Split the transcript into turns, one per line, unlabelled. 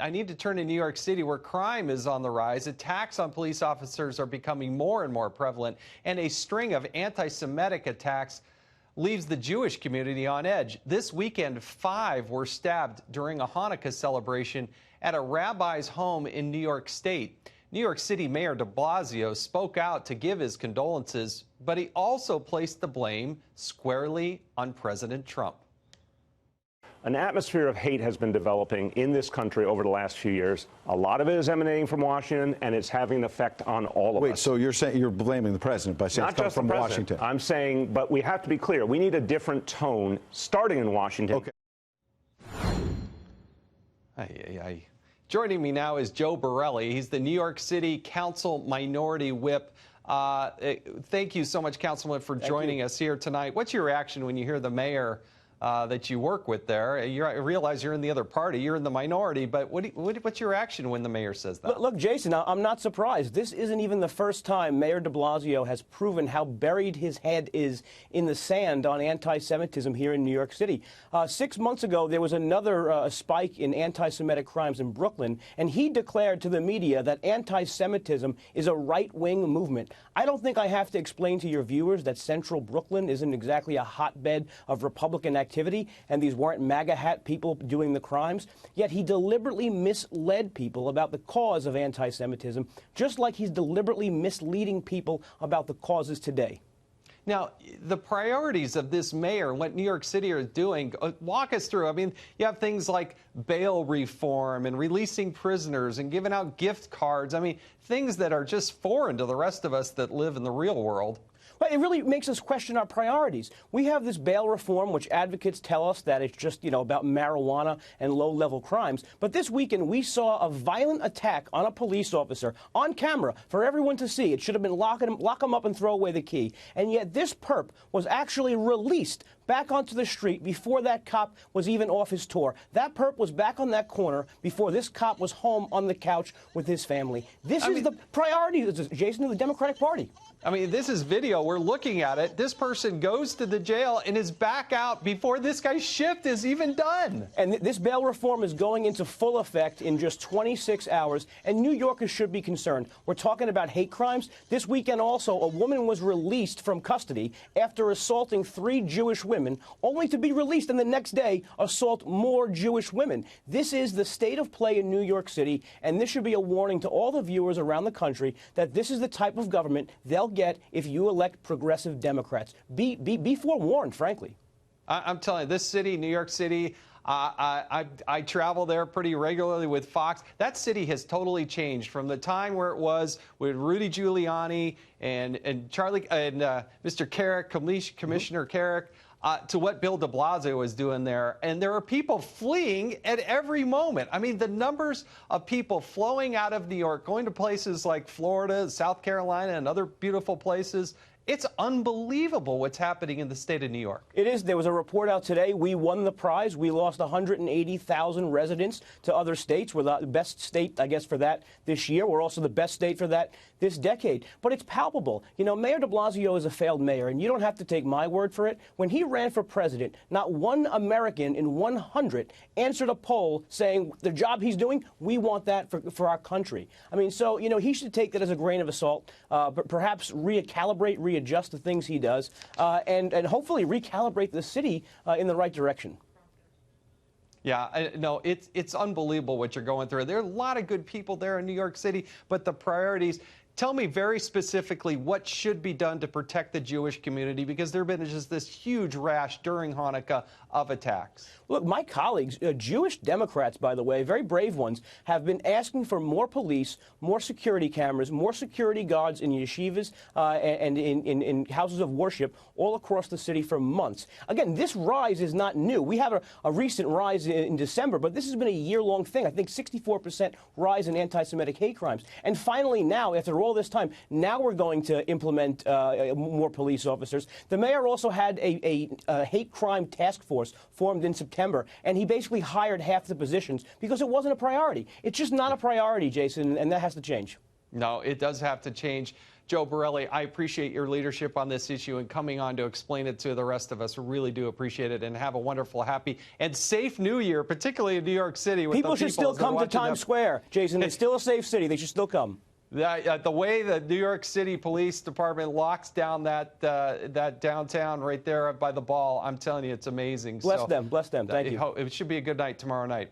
I need to turn to New York City, where crime is on the rise. Attacks on police officers are becoming more and more prevalent, and a string of anti-Semitic attacks leaves the Jewish community on edge. This weekend, 5 were stabbed during a Hanukkah celebration at a rabbi's home in New York State. New York City Mayor de Blasio spoke out to give his condolences, but he also placed the blame squarely on President Trump.
An atmosphere of hate has been developing in this country over the last few years. A lot of it is emanating from Washington, and it's having an effect on all of us.
Wait, so you're saying you're blaming the president by saying it's coming from Washington?
I'm saying, but we have to be clear. We need a different tone starting in Washington.
Okay. Joining me now is Joe Borelli. He's the New York City Council Minority Whip. Thank you so much, Councilman, for joining us here tonight. What's your reaction when you hear the mayor that you work with there? I realize you're in the other party. You're in the minority, but what's your reaction when the mayor says that?
Look, Jason, I'm not surprised. This isn't even the first time Mayor de Blasio has proven how buried his head is in the sand on anti-Semitism here in New York City. 6 months ago, there was another spike in anti-Semitic crimes in Brooklyn, and he declared to the media that anti-Semitism is a right-wing movement. I don't think I have to explain to your viewers that central Brooklyn isn't exactly a hotbed of Republican activity, and these weren't MAGA hat people doing the crimes. Yet he deliberately misled people about the cause of anti-Semitism, just like he's deliberately misleading people about the causes today.
Now, the priorities of this mayor and what New York City are doing, walk us through. I mean, you have things like bail reform and releasing prisoners and giving out gift cards. I mean, things that are just foreign to the rest of us that live in the real world.
Well, it really makes us question our priorities. We have this bail reform, which advocates tell us that it's just, about marijuana and low-level crimes. But this weekend, we saw a violent attack on a police officer on camera for everyone to see. It should have been lock him up and throw away the key. And yet this perp was actually released back onto the street before that cop was even off his tour. That perp was back on that corner before this cop was home on the couch with his family. This is the priority, Jason, of the Democratic Party.
I mean, this is video. We're looking at it. This person goes to the jail and is back out before this guy's shift is even done.
And this bail reform is going into full effect in just 26 hours, and New Yorkers should be concerned. We're talking about hate crimes. This weekend also, a woman was released from custody after assaulting 3 Jewish women, only to be released and the next day assault more Jewish women. This is the state of play in New York City, and this should be a warning to all the viewers around the country that this is the type of government they'll get if you elect progressive Democrats. Be forewarned, frankly.
I'm telling you, this city, New York City, I travel there pretty regularly with Fox. That city has totally changed from the time where it was with Rudy Giuliani and Charlie and Mr. Carrick, Commissioner Carrick, to what Bill de Blasio is doing there. And there are people fleeing at every moment. I mean, the numbers of people flowing out of New York, going to places like Florida, South Carolina, and other beautiful places, it's unbelievable what's happening in the state of New York.
It is. There was a report out today. We won the prize. We lost 180,000 residents to other states. We're the best state, I guess, for that this year. We're also the best state for that this decade. But it's palpable. Mayor de Blasio is a failed mayor, and you don't have to take my word for it. When he ran for president, not one American in 100 answered a poll saying the job he's doing, we want that for our country. I mean, so, he should take that as a grain of salt, but perhaps readjust the things he does, and hopefully recalibrate the city in the right direction.
Yeah, no, it's unbelievable what you're going through. There are a lot of good people there in New York City, but the priorities. Tell me very specifically what should be done to protect the Jewish community, because there have been just this huge rash during Hanukkah of attacks.
Look, my colleagues, Jewish Democrats, by the way, very brave ones, have been asking for more police, more security cameras, more security guards in yeshivas and in houses of worship all across the city for months. Again, this rise is not new. We have a recent rise in December, but this has been a year-long thing. I think 64% rise in anti-Semitic hate crimes. And finally now, after all this time, now we're going to implement more police officers. The mayor also had a hate crime task force formed in September, and he basically hired half the positions because it wasn't a priority. It's just not a priority, Jason, and that has to change.
No, it does have to change. Joe Borelli, I appreciate your leadership on this issue and coming on to explain it to the rest of us. We really do appreciate it, and have a wonderful, happy, and safe New Year, particularly in New York City. With
people should still come to Times Square, Jason. It's still a safe city. They should still come.
The way the New York City Police Department locks down that downtown right there by the ball, I'm telling you, it's amazing.
Bless them. Bless them. Thank you.
It should be a good night tomorrow night.